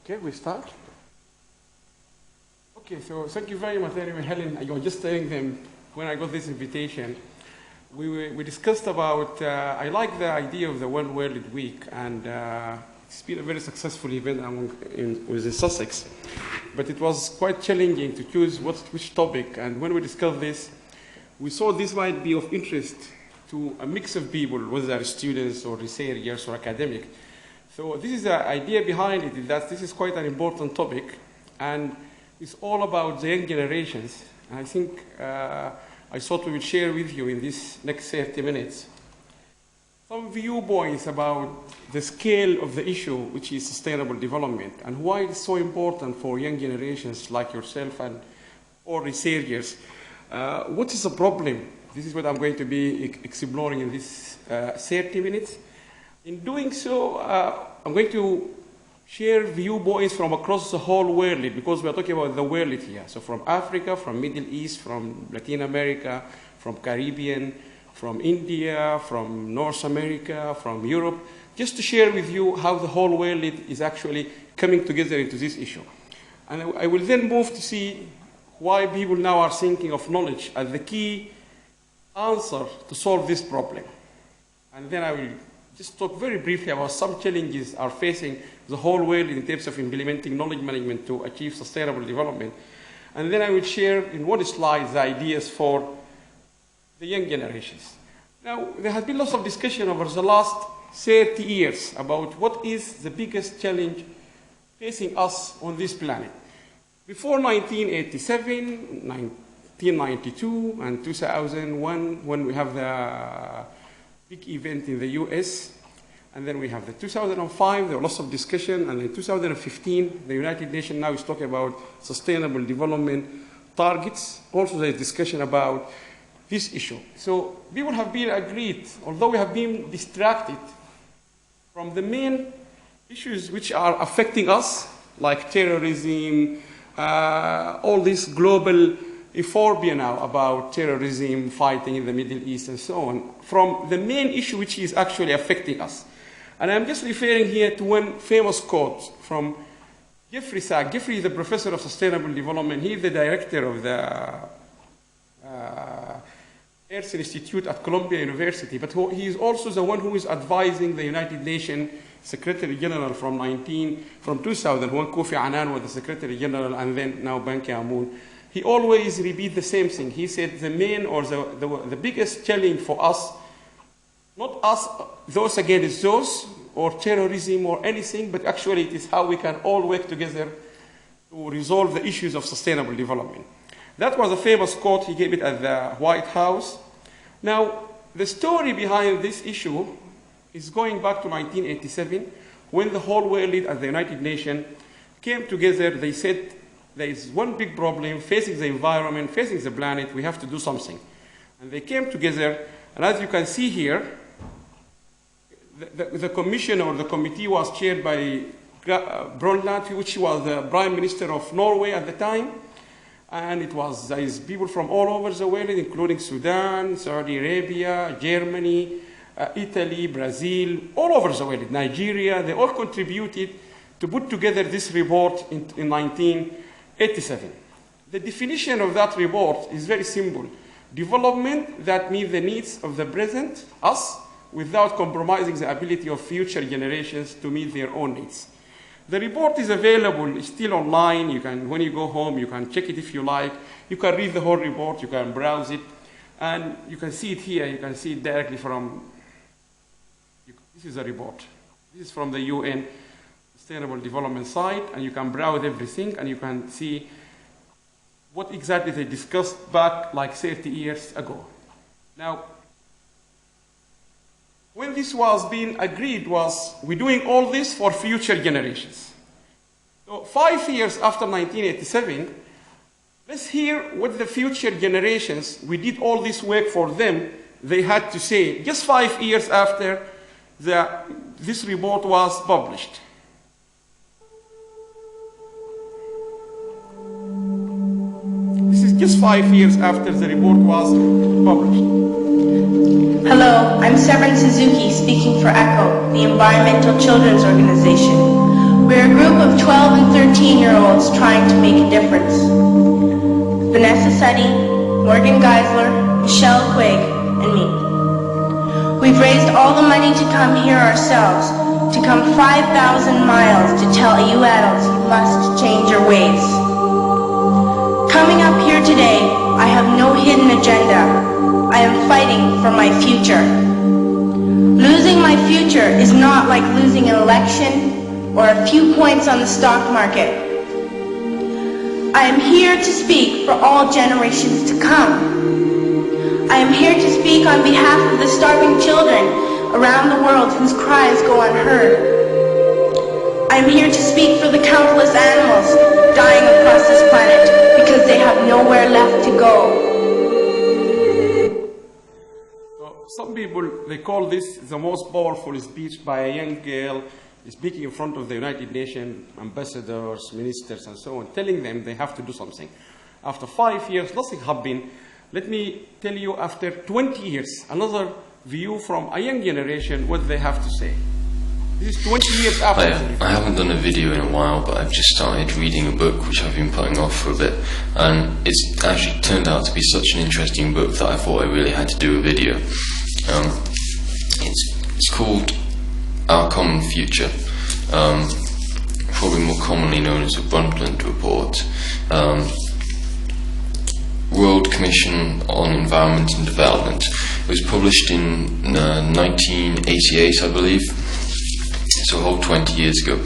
Okay, we start. Okay, so thank you very much, anyway, Helen. I was just telling them when I got this invitation, we discussed about, I like the idea of the One World Week, and it's been a very successful event within Sussex, but it was quite challenging to choose which topic, and when we discussed this, we saw this might be of interest to a mix of people, whether they're students or researchers or academic. So this is the idea behind it, is that this is quite an important topic, and it's all about the young generations. And I think I thought we would share with you in this next 30 minutes some viewpoints about the scale of the issue, which is sustainable development, and why it's so important for young generations like yourself and or researchers. What is the problem? This is what I'm going to be exploring in this 30 minutes. In doing so, I'm going to share viewpoints from across the whole world, because we're talking about the world here. So from Africa, from Middle East, from Latin America, from Caribbean, from India, from North America, from Europe, just to share with you how the whole world is actually coming together into this issue. And I will then move to see why people now are thinking of knowledge as the key answer to solve this problem. And then I will just talk very briefly about some challenges are facing the whole world in terms of implementing knowledge management to achieve sustainable development. And then I will share in one slide the ideas for the young generations. Now, there has been lots of discussion over the last 30 years about what is the biggest challenge facing us on this planet. Before 1987, 1992, and 2001, when we have the big event in the US, and then we have the 2005, there was lots of discussion, and in 2015, the United Nations now is talking about sustainable development targets. Also, there is discussion about this issue. So people have been agreed, although we have been distracted from the main issues which are affecting us, like terrorism, all this global euphoria now about terrorism, fighting in the Middle East, and so on, from the main issue which is actually affecting us. And I'm just referring here to one famous quote from Jeffrey Sachs. Jeffrey is the professor of sustainable development. He is the director of the Earth Institute at Columbia University, but he is also the one who is advising the United Nations Secretary General from 2000, when Kofi Annan was the Secretary General, and then now Ban Ki-moon. He always repeats the same thing. He said the main or the biggest challenge for us, not us, those against those, or terrorism or anything, but actually it is how we can all work together to resolve the issues of sustainable development. That was a famous quote. He gave it at the White House. Now, the story behind this issue is going back to 1987, when the whole world at the United Nations came together. They said, there is one big problem facing the environment, facing the planet, we have to do something. And they came together, and as you can see here, the commission or the committee was chaired by Brundtland, which was the Prime Minister of Norway at the time. And there is people from all over the world, including Sudan, Saudi Arabia, Germany, Italy, Brazil, all over the world, Nigeria. They all contributed to put together this report in 1987. The definition of that report is very simple. Development that meets the needs of the present, us, without compromising the ability of future generations to meet their own needs. The report is available, it's still online. You can, when you go home, you can check it if you like. You can read the whole report, you can browse it, and you can see it here. You can see it directly from, this is a report. This is from the UN Sustainable Development site, and you can browse everything, and you can see what exactly they discussed back like 30 years ago. Now, when this was being agreed was, we're doing all this for future generations. So 5 years after 1987, let's hear what the future generations, we did all this work for them, they had to say, just 5 years after this report was published. This is just 5 years after the report was published. Hello, I'm Severin Suzuki speaking for ECHO, the Environmental Children's Organization. We're a group of 12 and 13-year-olds trying to make a difference. Vanessa Suddy, Morgan Geisler, Michelle Quigg, and me. We've raised all the money to come here ourselves, to come 5,000 miles to tell you adults you must change your ways. Coming up here today, I have no hidden agenda. I am fighting for my future. Losing my future is not like losing an election or a few points on the stock market. I am here to speak for all generations to come. I am here to speak on behalf of the starving children around the world whose cries go unheard. I am here to speak for the countless animals dying across this planet because they have nowhere left to go. Some people, they call this the most powerful speech by a young girl speaking in front of the United Nations ambassadors, ministers, and so on, telling them they have to do something. After 5 years, nothing happened. Let me tell you, after 20 years, another view from a young generation, what they have to say. This is 20 years after. I haven't done a video in a while, but I've just started reading a book which I've been putting off for a bit, and it's actually turned out to be such an interesting book that I thought I really had to do a video. It's called Our Common Future, probably more commonly known as the Brundtland Report. World Commission on Environment and Development. It was published in 1988, I believe, so a whole 20 years ago.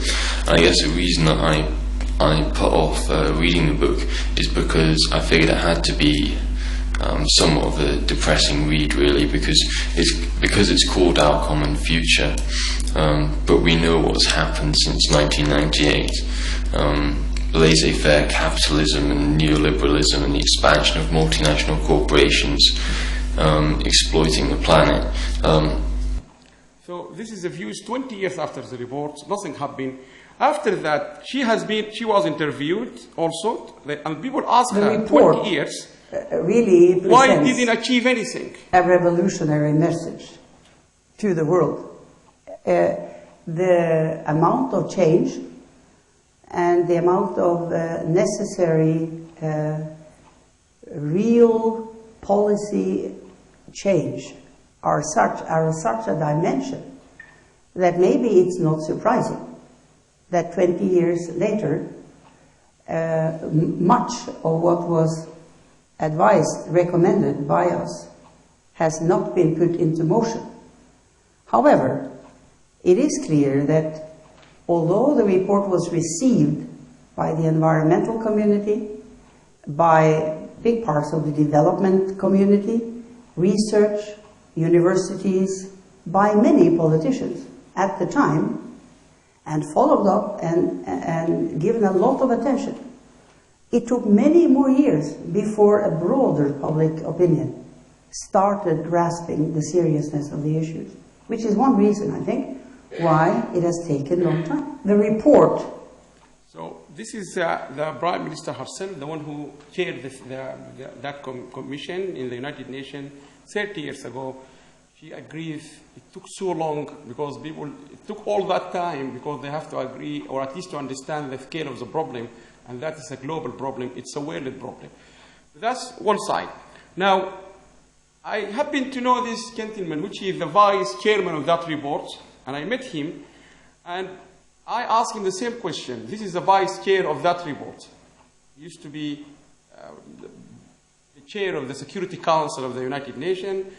And I guess the reason that I put off reading the book is because I figured it had to be somewhat of a depressing read, really, because it's called Our Common Future, but we know what's happened since 1998. Laissez-faire capitalism and neoliberalism and the expansion of multinational corporations exploiting the planet. So this is the views 20 years after the report. Nothing happened. After that, she was interviewed also, and people asked her 20 years. Really why didn't achieve anything? A revolutionary message to the world. The amount of change and the amount of necessary real policy change are such a dimension that maybe it's not surprising that 20 years later much of what was advised, recommended by us, has not been put into motion. However, it is clear that although the report was received by the environmental community, by big parts of the development community, research, universities, by many politicians at the time, and followed up and given a lot of attention, it took many more years before a broader public opinion started grasping the seriousness of the issues, which is one reason, I think, why it has taken a long time. The report. So this is the Prime Minister herself, the one who chaired that commission in the United Nations 30 years ago. She agrees it took so long because it took all that time because they have to agree or at least to understand the scale of the problem. And that is a global problem. It's a world problem. That's one side. Now, I happen to know this gentleman, which is the vice chairman of that report, and I met him, and I asked him the same question. This is the vice chair of that report. He used to be the chair of the Security Council of the United Nations,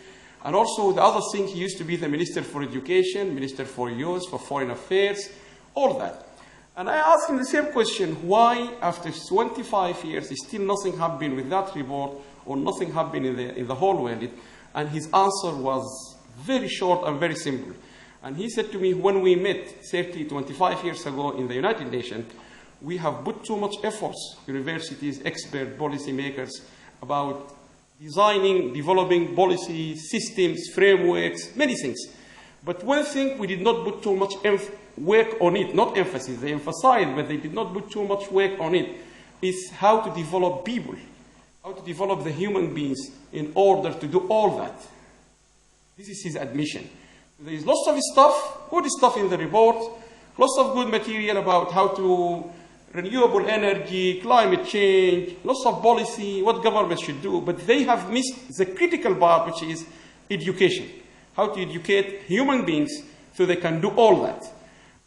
and also the other thing, he used to be the Minister for Education, Minister for Youth, for Foreign Affairs, all that. And I asked him the same question, why after 25 years still nothing happened with that report or nothing happened in the whole world? And his answer was very short and very simple. And he said to me, when we met 25 years ago in the United Nations, we have put too much efforts, universities, experts, policymakers, about designing, developing policy systems, frameworks, many things. But one thing we did not put too much work on it, not emphasis, they emphasized, but they did not put too much work on it, is how to develop people, how to develop the human beings in order to do all that. This is his admission. There is lots of stuff, good stuff in the report, Lots of good material about how to renewable energy, climate change, lots of policy, what governments should do, but they have missed the critical part, which is education. How to educate human beings so they can do all that.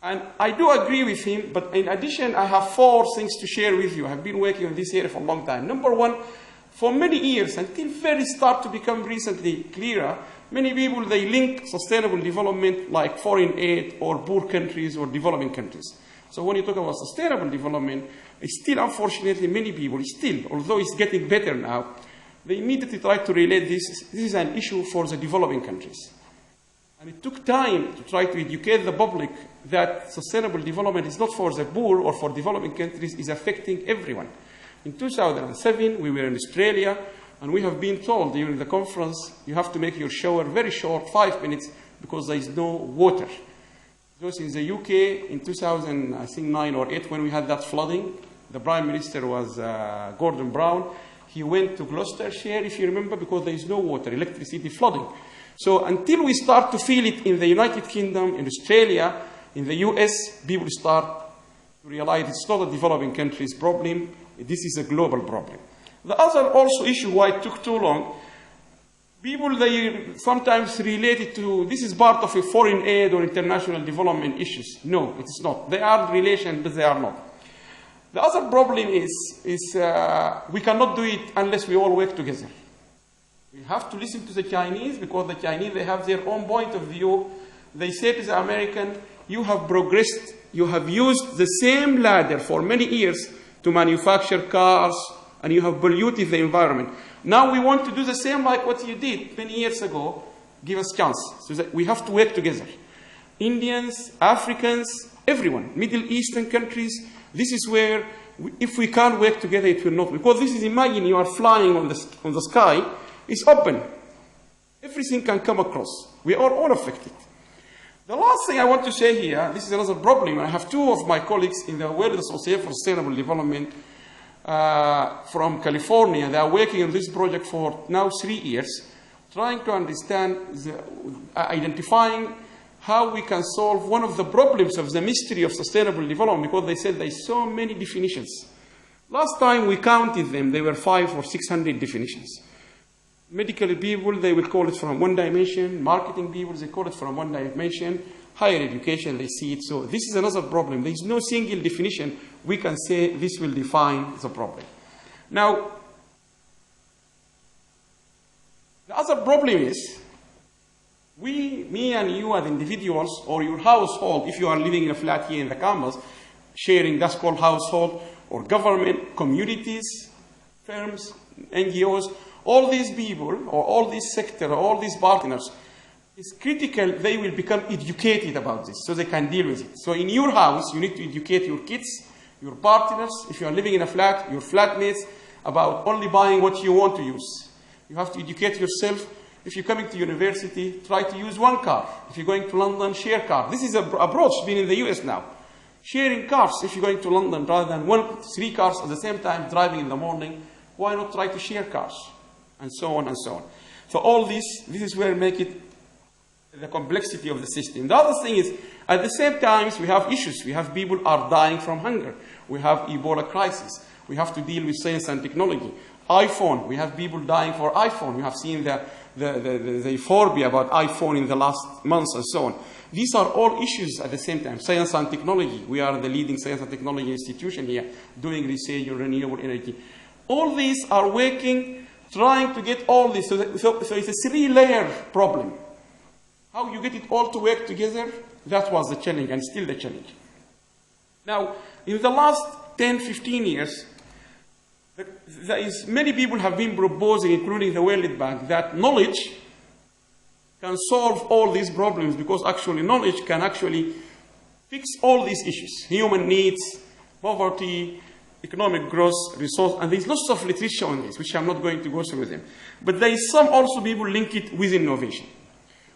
And I do agree with him, but in addition, I have 4 things to share with you. I have been working on this area for a long time. Number one, for many years, until very start to become recently clearer, many people, they link sustainable development like foreign aid or poor countries or developing countries. So when you talk about sustainable development, it's still, unfortunately, many people, still, although it's getting better now, they immediately try to relate this. This is an issue for the developing countries. And it took time to try to educate the public that sustainable development is not for the poor or for developing countries, it's affecting everyone. In 2007, we were in Australia, and we have been told during the conference, you have to make your shower very short, 5 minutes, because there is no water. Because in the UK, in 2009 or 8, when we had that flooding, the Prime Minister was Gordon Brown. He went to Gloucestershire, if you remember, because there is no water, electricity, flooding. So until we start to feel it in the United Kingdom, in Australia, in the US, people start to realize it's not a developing country's problem, this is a global problem. The other also issue why it took too long, people, they sometimes relate it to, this is part of a foreign aid or international development issues. No, it is not. They are relation, but they are not. The other problem is we cannot do it unless we all work together. We have to listen to the Chinese, because the Chinese, they have their own point of view. They say to the American, you have progressed, you have used the same ladder for many years to manufacture cars, and you have polluted the environment. Now we want to do the same like what you did many years ago. Give us a chance. So that we have to work together. Indians, Africans, everyone, Middle Eastern countries, this is where, if we can't work together, it will not. Because this is, imagine you are flying on the sky, it's open. Everything can come across. We are all affected. The last thing I want to say here, this is another problem. I have 2 of my colleagues in the World Association for Sustainable Development from California. They are working on this project for now 3 years, trying to understand, identifying how we can solve one of the problems of the mystery of sustainable development, because they said there are so many definitions. Last time we counted them, there were 500 or 600 definitions. Medical people, they will call it from one dimension. Marketing people, they call it from one dimension. Higher education, they see it. So this is another problem. There is no single definition we can say this will define the problem. Now, the other problem is, me and you as individuals, or your household, if you are living in a flat here in the campus, sharing, that's called household, or government, communities, firms, NGOs, all these people, or all these sector, or all these partners, it's critical they will become educated about this so they can deal with it. So in your house, you need to educate your kids, your partners, if you are living in a flat, your flatmates, about only buying what you want to use. You have to educate yourself. If you're coming to university, try to use one car. If you're going to London, share car. This is an approach being in the US now. Sharing cars, if you're going to London, rather than 3 cars at the same time driving in the morning, why not try to share cars? And so on and so on. So all this is where we make it the complexity of the system. The other thing is, at the same time, we have issues. We have people are dying from hunger. We have Ebola crisis. We have to deal with science and technology. iPhone, we have people dying for iPhone. We have seen the euphoria about iPhone in the last months and so on. These are all issues at the same time. Science and technology. We are the leading science and technology institution here, doing research on renewable energy. All these are working, trying to get all this. So it's a 3-layer problem. How you get it all to work together, that was the challenge, and still the challenge. Now, in the last 10, 15 years, many people have been proposing, including the World Bank, that knowledge can solve all these problems, because actually knowledge can actually fix all these issues. Human needs, poverty, economic growth, resource, and there's lots of literature on this, which I'm not going to go through them. But there is some also people link it with innovation.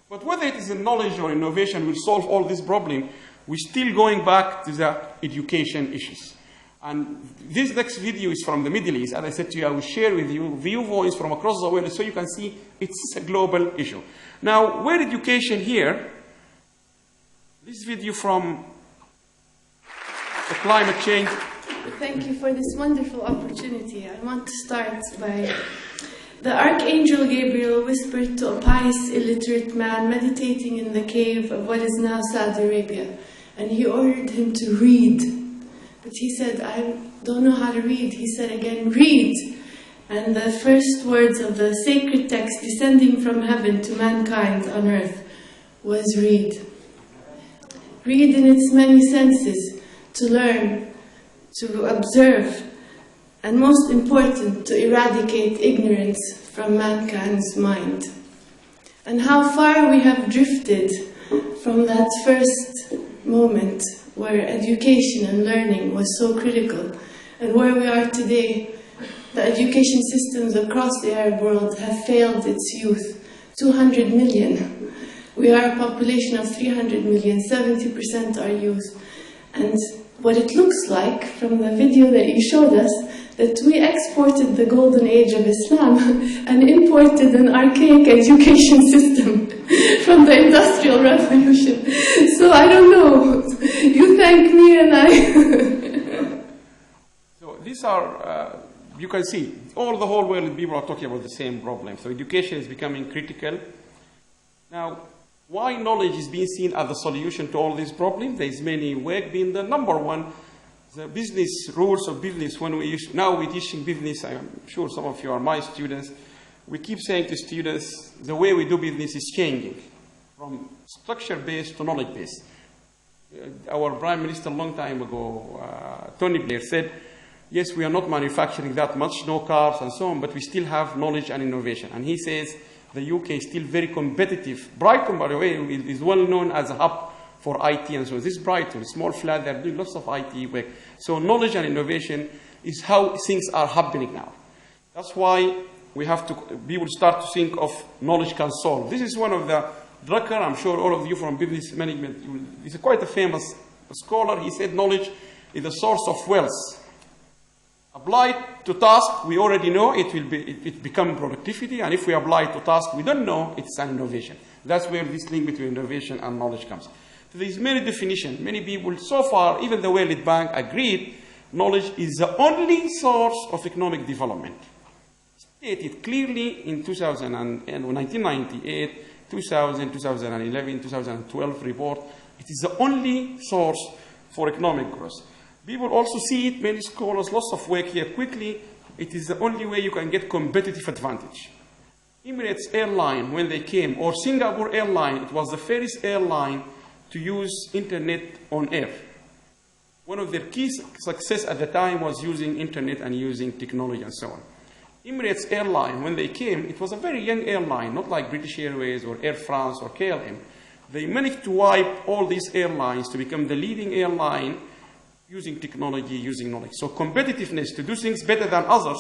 But whether it is in knowledge or innovation will solve all this problem, we're still going back to the education issues. And this next video is from the Middle East. As I said to you, I will share with you viewpoints from across the world so you can see it's a global issue. Now, where education here, this video from the climate change. Thank you for this wonderful opportunity. I want to start by the Archangel Gabriel whispered to a pious, illiterate man meditating in the cave of what is now Saudi Arabia, and he ordered him to read. But he said, I don't know how to read. He said again, read. And the first words of the sacred text descending from heaven to mankind on earth was read. Read in its many senses, to learn, to observe, and most important, to eradicate ignorance from mankind's mind. And how far we have drifted from that first moment where education and learning was so critical, and where we are today. The education systems across the Arab world have failed its youth. 200 million. We are a population of 300 million, 70% are youth. And what it looks like from the video that you showed us, that we exported the golden age of Islam and imported an archaic education system from the Industrial Revolution. So I don't know. You thank me and I... So these are, you can see, the whole world people are talking about the same problem. So education is becoming critical. Now, why knowledge is being seen as the solution to all these problems? There is many work being done. Number one, the business rules of business. When now we're teaching business, I'm sure some of you are my students. We keep saying to students, the way we do business is changing from structure-based to knowledge-based. Our Prime Minister a long time ago, Tony Blair, said, yes, we are not manufacturing that much, no cars and so on, but we still have knowledge and innovation. And he says the UK is still very competitive. Brighton, by the way, is well known as a hub for IT and so on. This is Brighton, small flat, they're doing lots of IT work. So knowledge and innovation is how things are happening now. That's why we will start to think of knowledge can solve. This is one of the Drucker, I'm sure all of you from business management, he's quite a famous scholar. He said knowledge is the source of wealth. Applied to task, we already know it become productivity, and if we apply to task we don't know, it's an innovation. That's where this link between innovation and knowledge comes. So there's many definitions. Many people, so far, even the World Bank agreed, knowledge is the only source of economic development. Stated clearly in 1998, 2000, 2011, 2012 report, it is the only source for economic growth. People also see it, many scholars, lots of work here quickly. It is the only way you can get competitive advantage. Emirates Airline, when they came, or Singapore Airline, it was the first airline to use internet on air. One of their key success at the time was using internet and using technology and so on. Emirates Airline, when they came, it was a very young airline, not like British Airways or Air France or KLM. They managed to wipe all these airlines to become the leading airline using technology, using knowledge. So competitiveness, to do things better than others,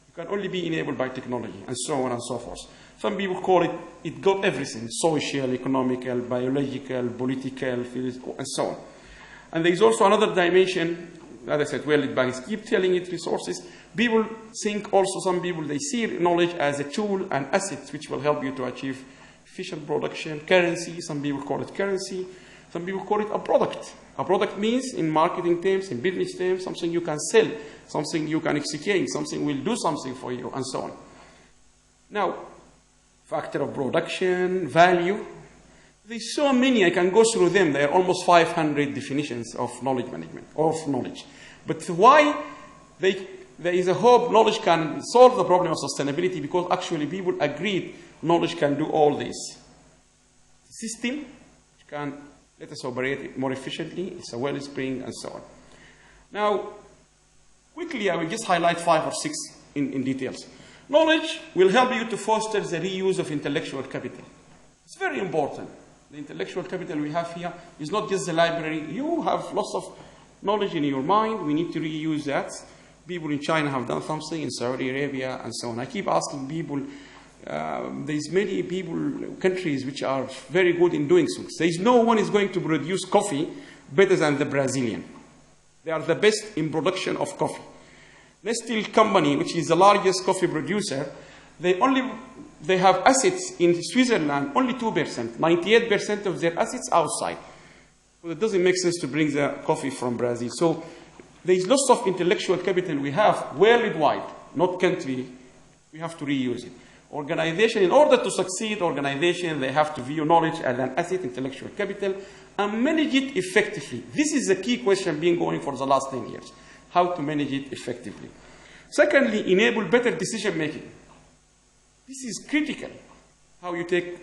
you can only be enabled by technology, and so on and so forth. Some people call it got everything, social, economical, biological, political, and so on. And there is also another dimension, as I said, World Bank keep telling it resources. People think also, some people, they see knowledge as a tool and asset which will help you to achieve efficient production, currency. Some people call it currency. Some people call it a product. A product means, in marketing terms, in business terms, something you can sell, something you can execute, something will do something for you, and so on. Now, factor of production, value. There's so many, I can go through them. There are almost 500 definitions of knowledge management, of knowledge. But why there is a hope knowledge can solve the problem of sustainability, because actually people agreed knowledge can do all this. The system which can let us operate more efficiently, it's a wellspring, and so on. Now, quickly I will just highlight 5 or 6 in details. Knowledge will help you to foster the reuse of intellectual capital. It's very important. The intellectual capital we have here is not just the library. You have lots of knowledge in your mind. We need to reuse that. People in China have done something, in Saudi Arabia, and so on. I keep asking people, there's many countries which are very good in doing things. There's no one is going to produce coffee better than the Brazilian. They are the best in production of coffee. Nestle company, which is the largest coffee producer, they have assets in Switzerland, only 2%. 98% of their assets outside. Well, it doesn't make sense to bring the coffee from Brazil. So there's lots of intellectual capital we have worldwide, not country. We have to reuse it. Organization, in order to succeed, organization, they have to view knowledge as an asset, intellectual capital, and manage it effectively. This is the key question being going for the last 10 years. How to manage it effectively. Secondly, enable better decision making. This is critical. How you take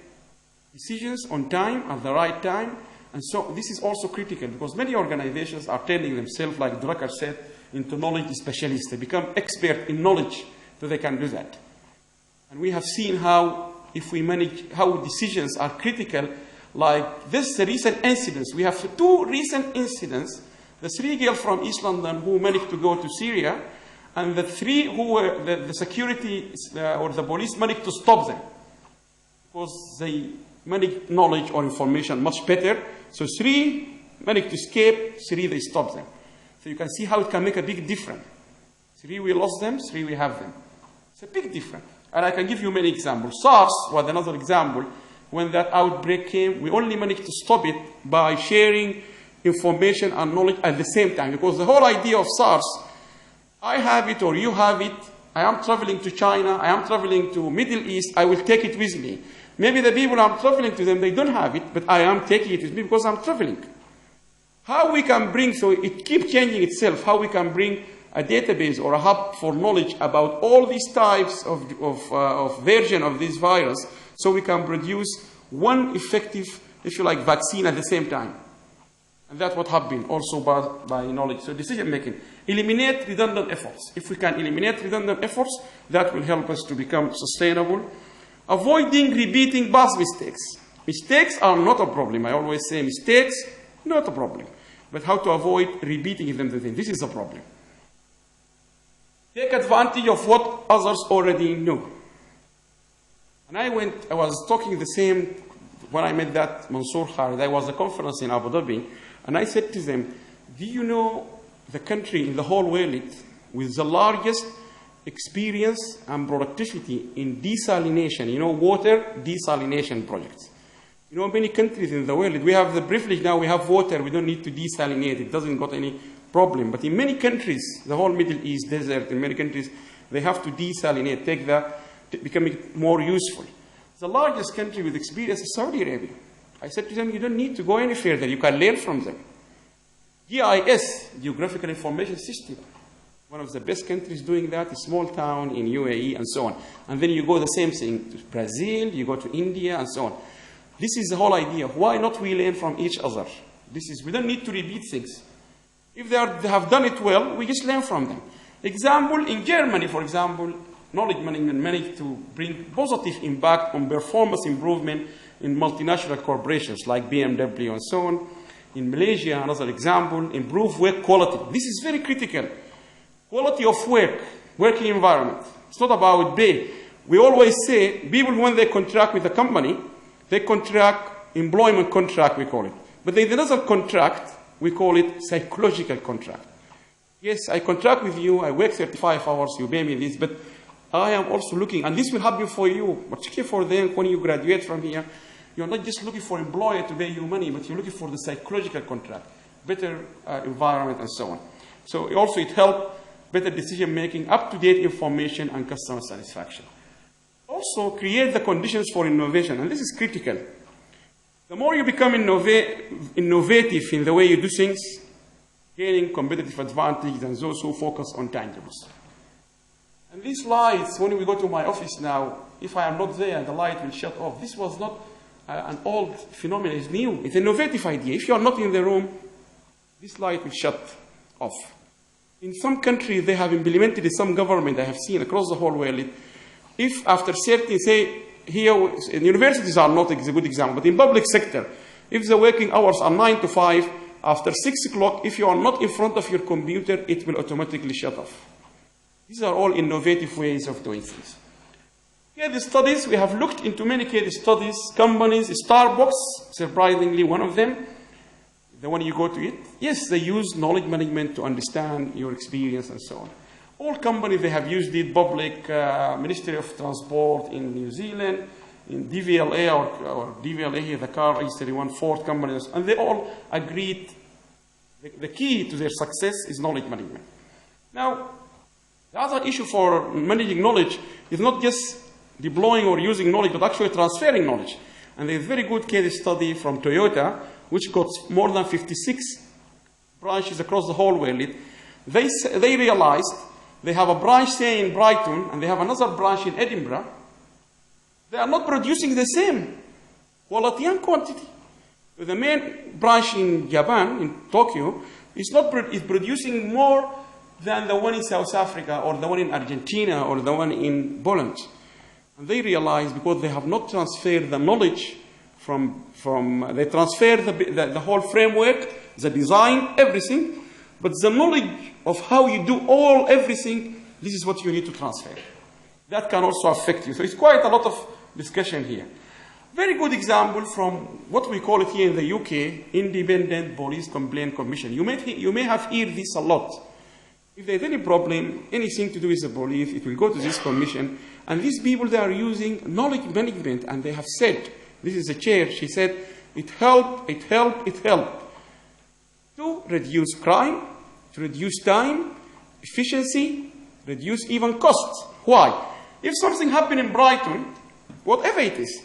decisions on time, at the right time. And so this is also critical because many organizations are turning themselves, like Drucker said, into knowledge specialists. They become expert in knowledge so they can do that. And we have seen how, if we manage, how decisions are critical, like this recent incidents. We have 2 recent incidents. The 3 girls from East London who managed to go to Syria, and the 3 who were the security or the police managed to stop them because they managed knowledge or information much better. So 3 managed to escape, 3 they stopped them. So you can see how it can make a big difference. 3 we lost them, 3 we have them. It's a big difference. And I can give you many examples. SARS was another example. When that outbreak came, we only managed to stop it by sharing information and knowledge at the same time. Because the whole idea of SARS, I have it or you have it, I am traveling to China, I am traveling to Middle East, I will take it with me. Maybe the people I'm traveling to them, they don't have it, but I am taking it with me because I'm traveling. How we can bring, so it keeps changing itself, how we can bring a database or a hub for knowledge about all these types of version of this virus, so we can produce one effective, if you like, vaccine at the same time. And that's what happened also by knowledge. So decision making. Eliminate redundant efforts. If we can eliminate redundant efforts, that will help us to become sustainable. Avoiding repeating past mistakes. Mistakes are not a problem. I always say mistakes, not a problem. But how to avoid repeating them, this is a problem. Take advantage of what others already know. And I was talking the same when I met that Mansour Khalid. There was a conference in Abu Dhabi, and I said to them, do you know the country in the whole world with the largest experience and productivity in desalination, water desalination projects? Many countries in the world, we have the privilege now, we have water, we don't need to desalinate, it doesn't got any problem. But in many countries, the whole Middle East desert, in many countries, they have to desalinate, become more useful. The largest country with experience is Saudi Arabia. I said to them, you don't need to go any further, you can learn from them. GIS, Geographical Information System, one of the best countries doing that, a small town in UAE and so on. And then you go the same thing to Brazil, you go to India and so on. This is the whole idea. Why not we learn from each other? We don't need to repeat things. If they have done it well, we just learn from them. Example, in Germany, for example, knowledge management managed to bring positive impact on performance improvement in multinational corporations like BMW and so on. In Malaysia, another example, improve work quality. This is very critical. Quality of work, working environment. It's not about pay. We always say, people when they contract with a company, they contract, employment contract we call it. But there's another contract, we call it psychological contract. Yes, I contract with you, I work 35 hours, you pay me this, but I am also looking, and this will happen for you, particularly for them when you graduate from here. You're not just looking for employer to pay you money, but you're looking for the psychological contract, better environment and so on. So also it helps better decision making, up-to-date information and customer satisfaction. Also create the conditions for innovation, and this is critical. The more you become innovative in the way you do things, gaining competitive advantage than those who focus on tangibles. And these lights, when we go to my office now, if I am not there, the light will shut off. This was not an old phenomenon, it's new. It's an innovative idea. If you are not in the room, this light will shut off. In some countries, they have implemented it, some government I have seen across the whole world. If after certain, say, here, universities are not a good example, but in public sector, if the working hours are 9 to 5, after 6 o'clock, if you are not in front of your computer, it will automatically shut off. These are all innovative ways of doing things. Case studies, we have looked into many case studies, companies, Starbucks, surprisingly one of them, the one you go to it, yes, they use knowledge management to understand your experience and so on. All companies, they have used it, public, Ministry of Transport in New Zealand, in DVLA or DVLA here, the car registry one, Ford companies, and they all agreed the key to their success is knowledge management. Now, the other issue for managing knowledge is not just deploying or using knowledge, but actually transferring knowledge. And there's a very good case study from Toyota, which got more than 56 branches across the whole world. They realized they have a branch, say, in Brighton, and they have another branch in Edinburgh. They are not producing the same quality and quantity. The main branch in Japan, in Tokyo, is producing more than the one in South Africa or the one in Argentina or the one in Poland. And they realize because they have not transferred the knowledge they transfer the whole framework, the design, everything, but the knowledge of how you do everything, this is what you need to transfer. That can also affect you. So it's quite a lot of discussion here. Very good example from what we call it here in the UK, Independent Police Complaint Commission. You may have heard this a lot. If there's any problem, anything to do with the police, it will go to this commission. And these people, they are using knowledge management, and they have said, this is the chair, she said, it helped to reduce crime, to reduce time, efficiency, reduce even costs. Why? If something happened in Brighton, whatever it is,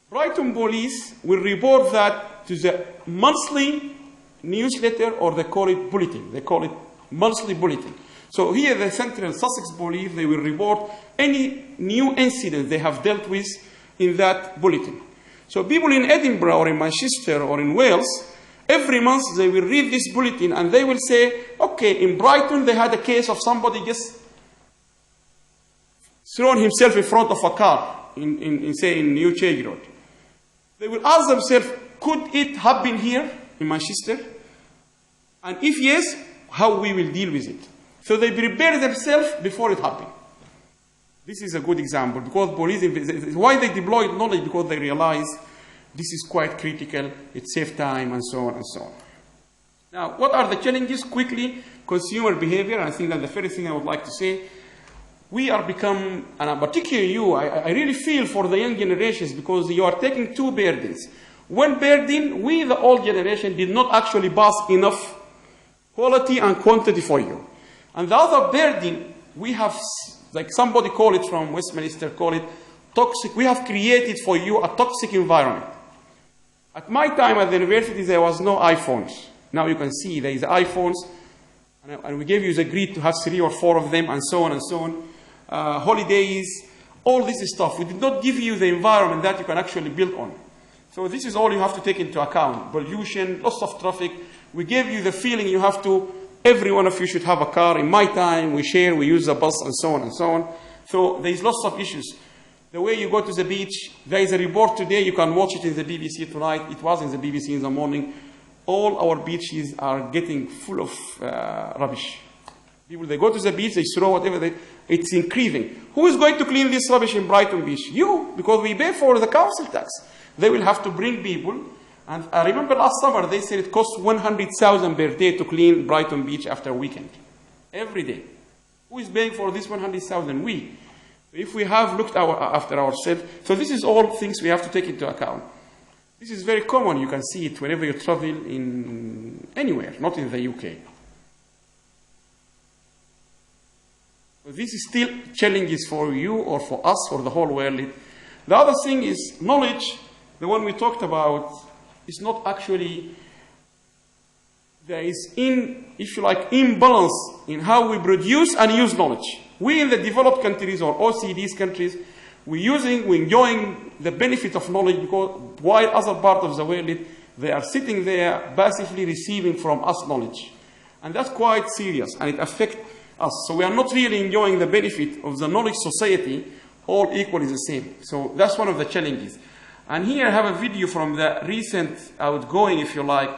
Brighton police will report that to the monthly newsletter, or they call it bulletin. They call it monthly bulletin. So here the Central Sussex police, they will report any new incident they have dealt with in that bulletin. So people in Edinburgh or in Manchester or in Wales, every month they will read this bulletin and they will say, okay, in Brighton they had a case of somebody just thrown himself in front of a car say, in New Church Road. They will ask themselves, could it happen here in Manchester? And if yes, how we will deal with it. So they prepare themselves before it happens. This is a good example, because police, why they deploy knowledge, because they realize this is quite critical, it saves time, and so on and so on. Now, what are the challenges? Quickly, consumer behavior. I think that the first thing I would like to say, we are become, and particularly you, I really feel for the young generations, because you are taking two burdens. One burden, we, the old generation, did not actually pass enough quality and quantity for you. And the other burden, we have, like somebody call it from Westminster, call it toxic. We have created for you a toxic environment. At my time at the university, there was no iPhones. Now you can see there is iPhones, and we gave you the grid to have 3 or 4 of them, and so on and so on. Holidays, all this stuff. We did not give you the environment that you can actually build on. So this is all you have to take into account. Pollution, lots of traffic. We gave you the feeling you have to, every one of you should have a car. In my time, we share, we use the bus, and so on and so on. So there's lots of issues. The way you go to the beach, there is a report today, you can watch it in the BBC tonight. It was in the BBC in the morning. All our beaches are getting full of rubbish. People, they go to the beach, they throw whatever, it's increasing. Who is going to clean this rubbish in Brighton Beach? You, because we pay for the council tax. They will have to bring people. And I remember last summer, they said it costs 100,000 per day to clean Brighton Beach after a weekend. Every day. Who is paying for this 100,000? We. If we have looked after ourselves. So this is all things we have to take into account. This is very common. You can see it whenever you travel in anywhere, not in the UK. This is still challenges for you or for us or the whole world. The other thing is knowledge, the one we talked about, is not actually, there is, if you like, imbalance in how we produce and use knowledge. We in the developed countries or OECD's countries, we're enjoying the benefit of knowledge, because while other parts of the world, they are sitting there passively receiving from us knowledge. And that's quite serious, and it affects us. So we are not really enjoying the benefit of the knowledge society, all equally the same. So that's one of the challenges. And here I have a video from the recent outgoing, if you like,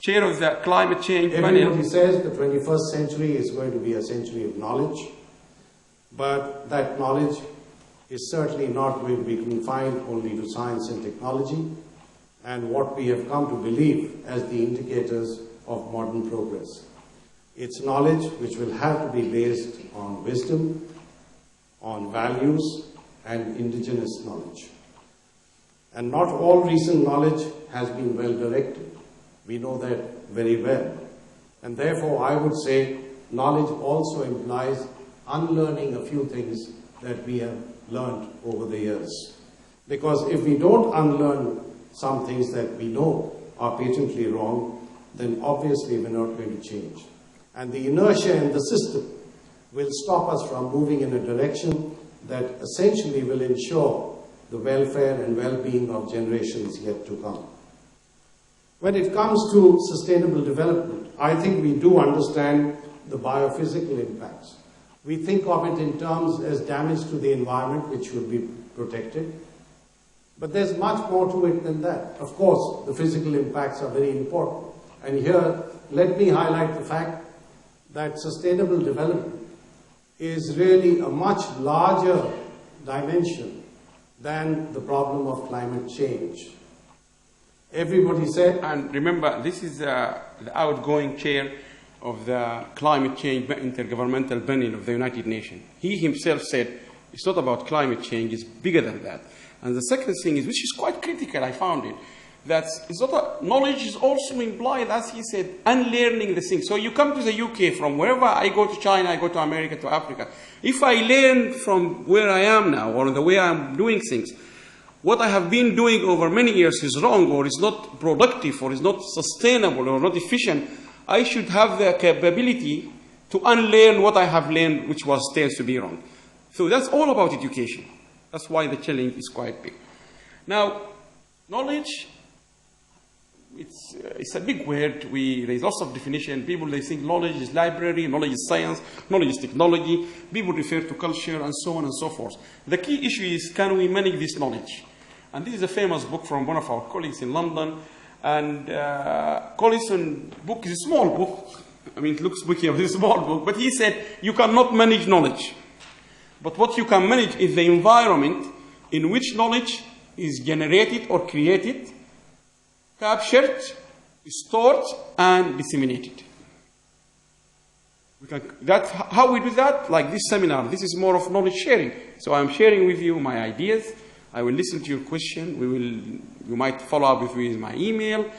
chair of the climate change panel. Everybody says the 21st century is going to be a century of knowledge, but that knowledge is certainly not going to be confined only to science and technology and what we have come to believe as the indicators of modern progress. It's knowledge which will have to be based on wisdom, on values, and indigenous knowledge. And not all recent knowledge has been well directed. We know that very well. And therefore, I would say knowledge also implies unlearning a few things that we have learned over the years. Because if we don't unlearn some things that we know are patently wrong, then obviously we're not going to change. And the inertia in the system will stop us from moving in a direction that essentially will ensure the welfare and well-being of generations yet to come. When it comes to sustainable development, I think we do understand the biophysical impacts. We think of it in terms as damage to the environment which should be protected. But there's much more to it than that. Of course, the physical impacts are very important. And here, let me highlight the fact that sustainable development is really a much larger dimension than the problem of climate change. Everybody said... And remember, this is the outgoing chair of the Climate Change Intergovernmental Panel of the United Nations. He himself said, it's not about climate change, it's bigger than that. And the second thing is, which is quite critical, I found it, that it's not knowledge is also implied, as he said, unlearning the things. So you come to the UK from wherever I go to China, I go to America, to Africa. If I learn from where I am now, or the way I'm doing things, what I have been doing over many years is wrong, or is not productive, or is not sustainable, or not efficient, I should have the capability to unlearn what I have learned, which tends to be wrong. So that's all about education. That's why the challenge is quite big. Now, knowledge, it's a big word. There's lots of definition. People, they think knowledge is library, knowledge is science, knowledge is technology. People refer to culture and so on and so forth. The key issue is, can we manage this knowledge? And this is a famous book from one of our colleagues in London. And Collison's book is a small book. I mean, it looks booky, but it's a small book. But he said, you cannot manage knowledge. But what you can manage is the environment in which knowledge is generated or created, captured, stored, and disseminated. How we do that? Like this seminar. This is more of knowledge sharing. So I'm sharing with you my ideas. I will listen to your question. You might follow up with me with my email.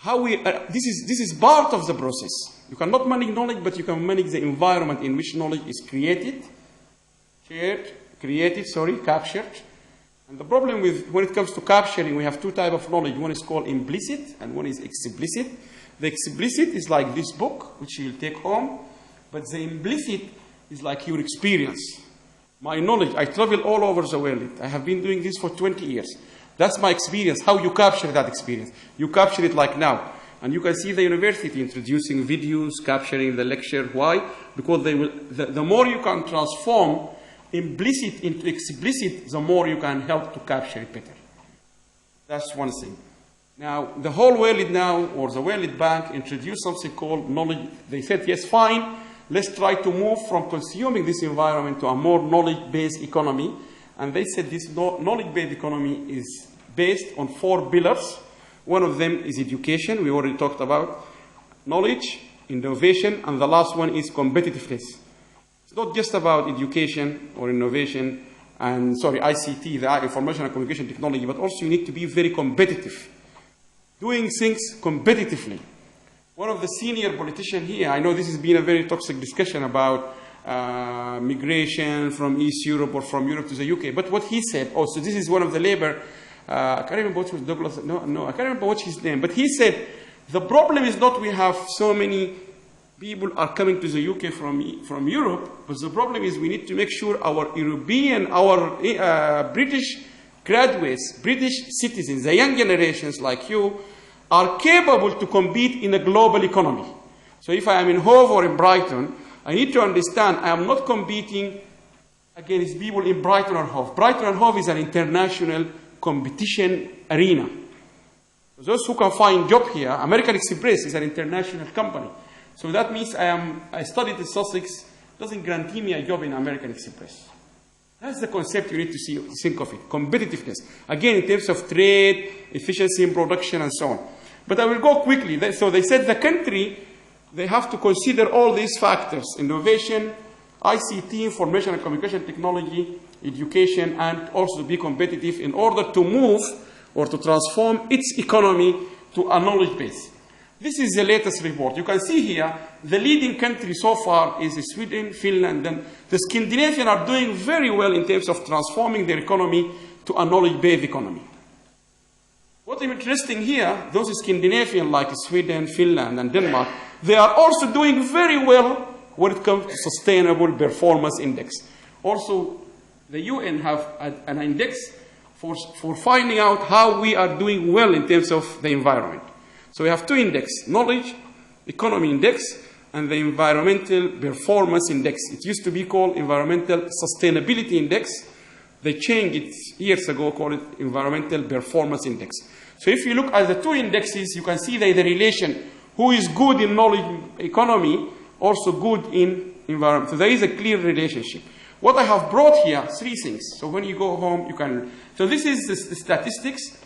This is part of the process. You cannot manage knowledge, but you can manage the environment in which knowledge is created, captured. And the problem when it comes to capturing, we have two types of knowledge. One is called implicit and one is explicit. The explicit is like this book, which you'll take home. But the implicit is like your experience. My knowledge, I travel all over the world. I have been doing this for 20 years. That's my experience, how you capture that experience. You capture it like now. And you can see the university introducing videos, capturing the lecture. Why? Because the more you can transform implicit into explicit, the more you can help to capture it better. That's one thing. Now, the whole world now, or the World Bank, introduced something called knowledge. They said, yes, fine, let's try to move from consuming this environment to a more knowledge-based economy. And they said this knowledge-based economy is based on 4 pillars. One of them is education, we already talked about. Knowledge, innovation, and the last one is competitiveness. It's not just about education or innovation and, ICT, the information and communication technology, but also you need to be very competitive. Doing things competitively. One of the senior politicians here, I know this has been a very toxic discussion about migration from East Europe or from Europe to the UK, but what he said, so this is one of the Labour, I can't remember what was Douglas, I can't remember what's his name, but he said, the problem is not we have so many people are coming to the UK from Europe, but the problem is we need to make sure our European, our British graduates, British citizens, the young generations like you, are capable to compete in a global economy. So if I am in Hove or in Brighton, I need to understand I am not competing against people in Brighton or Hove. Brighton and Hove is an international competition arena. Those who can find job here, American Express is an international company. So that means I studied in Sussex, doesn't guarantee me a job in American Express. That's the concept you need to think of it, competitiveness. Again, in terms of trade, efficiency in production, and so on. But I will go quickly. So they said the country, they have to consider all these factors, innovation, ICT, information and communication technology, education, and also be competitive in order to move or to transform its economy to a knowledge base. This is the latest report. You can see here, the leading country so far is Sweden, Finland, and the Scandinavians are doing very well in terms of transforming their economy to a knowledge-based economy. What is interesting here, those Scandinavians like Sweden, Finland, and Denmark, they are also doing very well when it comes to sustainable performance index. Also, the UN have an index for finding out how we are doing well in terms of the environment. So we have two indexes, knowledge economy index and the environmental performance index. It used to be called environmental sustainability index. They changed it years ago, called it environmental performance index. So if you look at the two indexes, you can see the relation, who is good in knowledge economy, also good in environment. So there is a clear relationship. What I have brought here, three things. So when you go home, you can, so this is the statistics,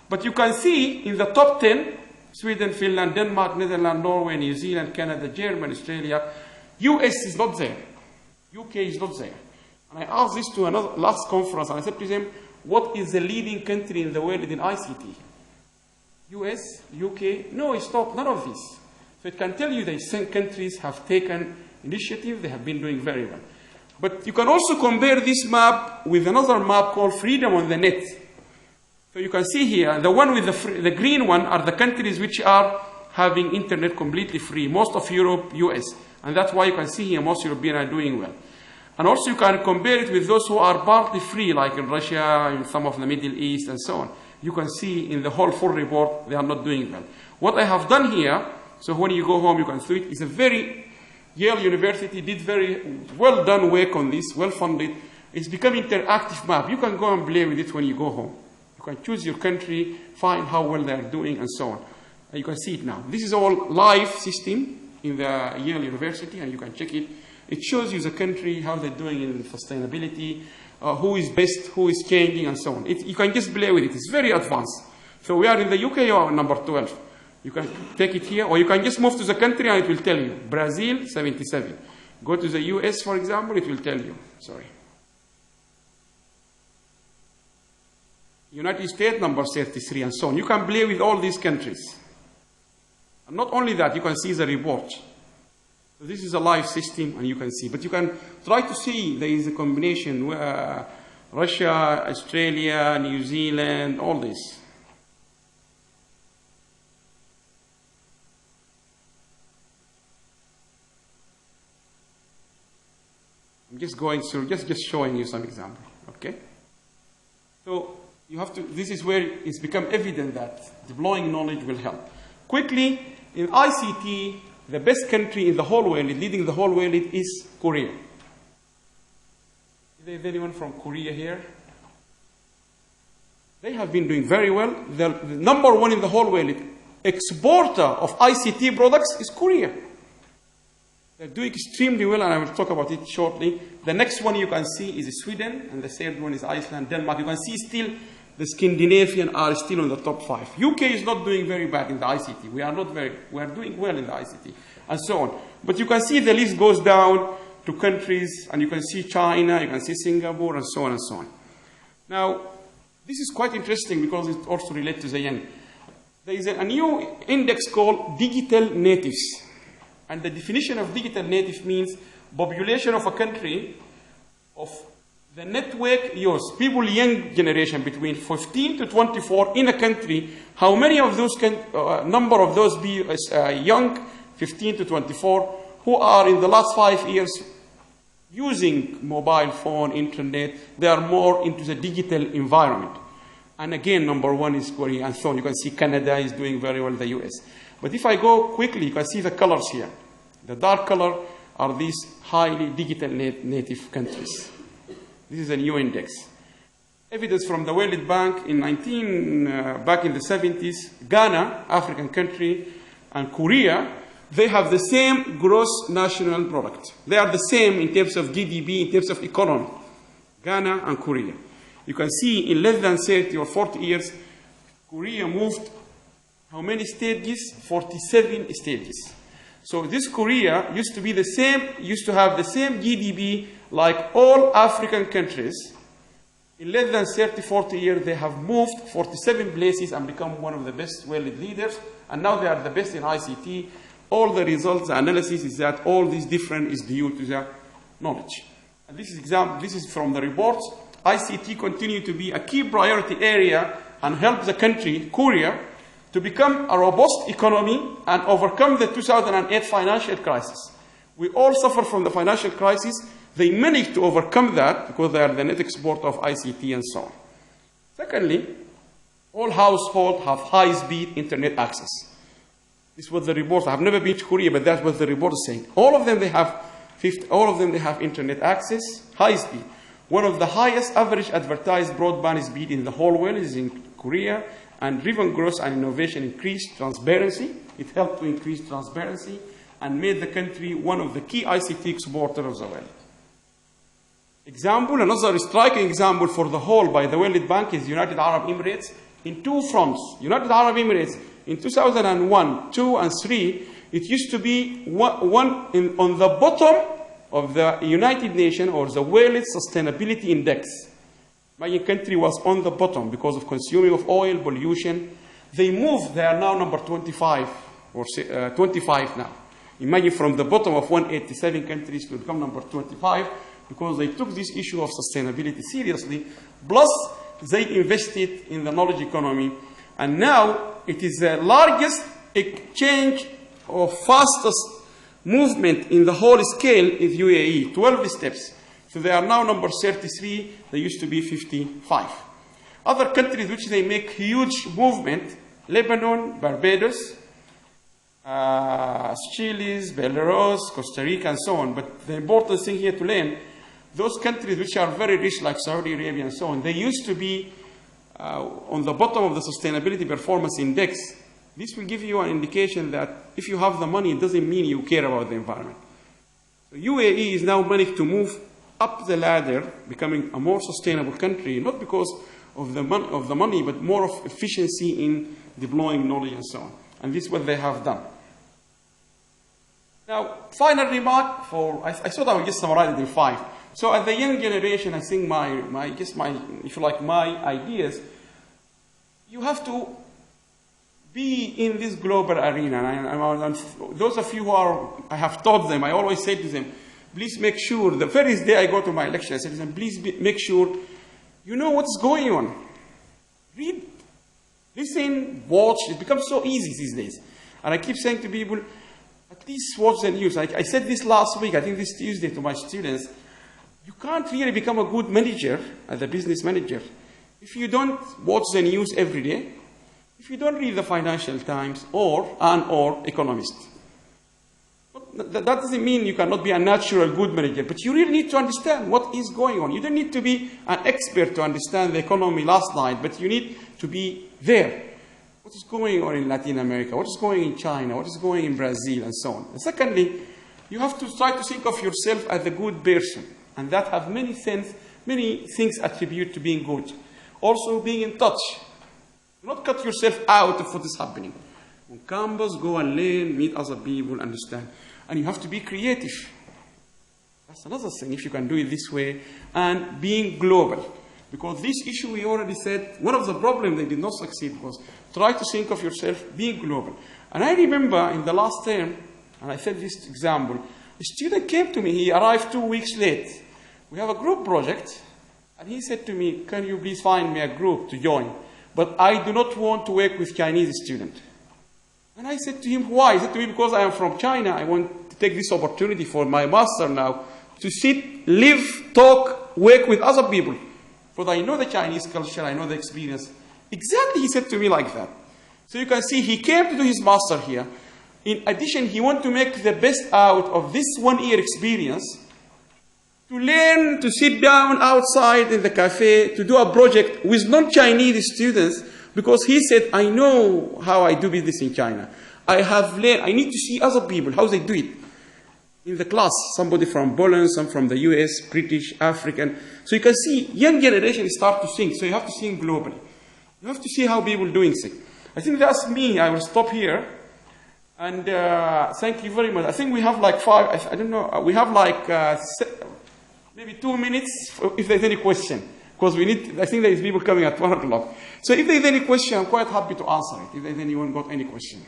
but you can see in the top 10, Sweden, Finland, Denmark, Netherlands, Norway, New Zealand, Canada, Germany, Australia. US is not there. UK is not there. And I asked this to another last conference, and I said to them, what is the leading country in the world in ICT? US, UK? No, it's not. None of this. So it can tell you that some countries have taken initiative. They have been doing very well. But you can also compare this map with another map called Freedom on the Net. So you can see here, the one with the green one are the countries which are having internet completely free. Most of Europe, US. And that's why you can see here most Europeans are doing well. And also you can compare it with those who are partly free, like in Russia, in some of the Middle East, and so on. You can see in the whole full report, they are not doing well. What I have done here, so when you go home, you can see it, is a very, Yale University did very well done work on this, well funded. It's become interactive map. You can go and play with it when you go home. You can choose your country, find how well they are doing, and so on. And you can see it now. This is all live system in the Yale University, and you can check it. It shows you the country, how they're doing in sustainability, who is best, who is changing, and so on. You can just play with it. It's very advanced. So we are in the UK or number 12. You can take it here, or you can just move to the country and it will tell you. Brazil, 77. Go to the US, for example, it will tell you. Sorry. United States, number 33, and so on. You can play with all these countries. And not only that, you can see the report. So this is a live system, and you can see. But you can try to see there is a combination, Russia, Australia, New Zealand, all this. I'm just going through, just showing you some example, okay? So you have to, this is where it's become evident that deploying knowledge will help. Quickly, in ICT, the best country in the whole world, leading the whole world, is Korea. Is there anyone from Korea here? They have been doing very well. The number one in the whole world exporter of ICT products is Korea. They're doing extremely well, and I will talk about it shortly. The next one you can see is Sweden, and the third one is Iceland, Denmark. You can see still the Scandinavian are still in the top 5. UK is not doing very bad in the ICT. We are doing well in the ICT, and so on. But you can see the list goes down to countries, and you can see China, you can see Singapore, and so on and so on. Now, this is quite interesting because it also relates to the young. There is a new index called Digital Natives. And the definition of digital native means population of a country of the network use, people young generation between 15 to 24 in a country, how many of those number of those be young 15 to 24 who are in the last 5 years using mobile phone, internet, they are more into the digital environment. And again, number one is Korea, and so on. You can see Canada is doing very well, the US. But if I go quickly, you can see the colors here. The dark color are these highly digital native countries. This is a new index. Evidence from the World Bank in back in the 70s, Ghana, African country, and Korea, they have the same gross national product. They are the same in terms of GDP, in terms of economy. Ghana and Korea. You can see in less than 30 or 40 years, Korea moved how many stages? 47 stages. So this Korea used to have the same GDP like all African countries. In less than 30, 40 years, they have moved 47 places and become one of the best world leaders. And now they are the best in ICT. All the results, the analysis is that all this difference is due to the knowledge. And this is from the reports. ICT continue to be a key priority area and help the country, Korea, to become a robust economy and overcome the 2008 financial crisis. We all suffer from the financial crisis. They managed to overcome that because they are the net exporter of ICT and so on. Secondly, all households have high-speed internet access. This was the report. I've never been to Korea, but that's what the report is saying. All of them, they have internet access, high speed. One of the highest average advertised broadband speed in the whole world is in Korea, and driven growth and innovation increased transparency. It helped to increase transparency and made the country one of the key ICT exporters of the world. Example, another striking example for the whole by the World Bank is United Arab Emirates in two fronts. United Arab Emirates in 2001, 2, and 3, it used to be on the bottom of the United Nations or the World Sustainability Index. My country was on the bottom because of consuming of oil, pollution. They moved, they are now number 25, or 25 now. Imagine from the bottom of 187 countries to become number 25 because they took this issue of sustainability seriously. Plus, they invested in the knowledge economy. And now, it is the largest exchange or fastest movement in the whole scale is UAE, 12 steps. So they are now number 33, they used to be 55. Other countries which they make huge movement, Lebanon, Barbados, Chile, Belarus, Costa Rica, and so on. But the important thing here to learn, those countries which are very rich like Saudi Arabia and so on, they used to be on the bottom of the Sustainability Performance Index. This will give you an indication that if you have the money, it doesn't mean you care about the environment. So UAE is now managed to move up the ladder, becoming a more sustainable country, not because of the money, but more of efficiency in deploying knowledge and so on. And this is what they have done. Now, final remark I thought I would just summarize it in 5. So as the young generation, I think if you like, my ideas, you have to be in this global arena. And those of you who I have taught them, I always say to them, please make sure, the first day I go to my lecture, I say to them, please make sure you know what's going on. Read, listen, watch. It becomes so easy these days. And I keep saying to people, at least watch the news. I said this last week, I think this Tuesday, to my students. You can't really become a good manager as a business manager if you don't watch the news every day, if you don't read the Financial Times or Economist. That doesn't mean you cannot be a natural good manager, but you really need to understand what is going on. You don't need to be an expert to understand the economy last night, but you need to be there. What is going on in Latin America? What is going on in China? What is going on in Brazil? And so on. And secondly, you have to try to think of yourself as a good person. And that has many things attribute to being good. Also, being in touch. Do not cut yourself out of what is happening. On campus, go and learn, meet other people, understand. And you have to be creative. That's another thing, if you can do it this way. And being global. Because this issue, we already said, one of the problems they did not succeed was try to think of yourself being global. And I remember in the last term, and I said this example, a student came to me, he arrived 2 weeks late. We have a group project, and he said to me, can you please find me a group to join? But I do not want to work with Chinese students. And I said to him, why? He said to me, because I am from China, I want to take this opportunity for my master now to sit, live, talk, work with other people. Because I know the Chinese culture, I know the experience. Exactly, he said to me like that. So you can see he came to do his master here. In addition, he wanted to make the best out of this 1 year experience to learn to sit down outside in the cafe to do a project with non-Chinese students, because he said, I know how I do business in China. I have learned, I need to see other people, how they do it. In the class, somebody from Poland, some from the US, British, African. So you can see young generation start to think. So you have to think globally. You have to see how people are doing things. I think that's me. I will stop here. And thank you very much. I think we have like I don't know, we have like maybe 2 minutes if there's any question. Because I think there's people coming at 1 o'clock. So if there's any question, I'm quite happy to answer it, if there's anyone got any question.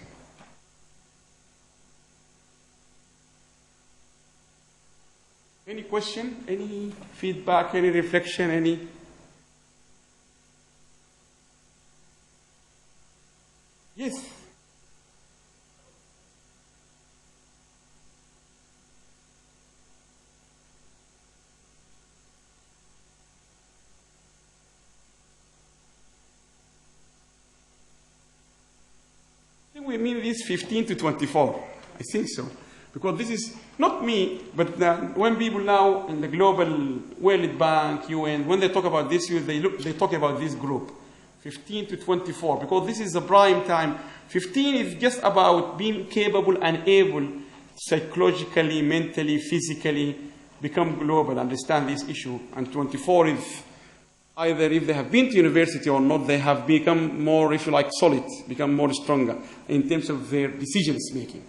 Any question, any feedback, any reflection, any? Yes. I think we mean this 15 to 24. I think so. Because this is not me, but when people now in the global World Bank, UN, when they talk about this youth, they talk about this group, 15 to 24, because this is the prime time. 15 is just about being capable and able psychologically, mentally, physically, become global, understand this issue. And 24 is either if they have been to university or not, they have become more, if you like, solid, become more stronger in terms of their decisions making.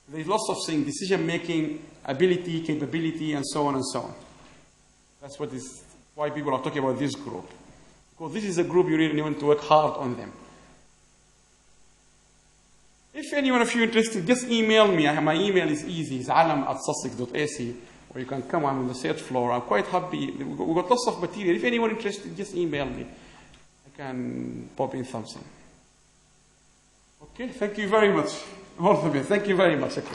There's lots of things, decision-making, ability, capability, and so on and so on. That's why people are talking about this group. Because this is a group you really want to work hard on them. If any one of you interested, just email me. My email is easy. It's alam@sussex.ac. Or you can come on the third floor. I'm quite happy. We've got lots of material. If anyone interested, just email me. I can pop in something. Okay, thank you very much. All of you. Thank you very much. Okay.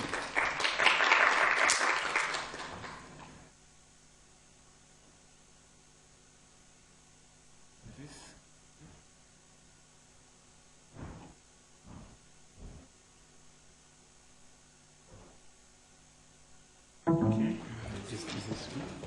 Okay. Just this one.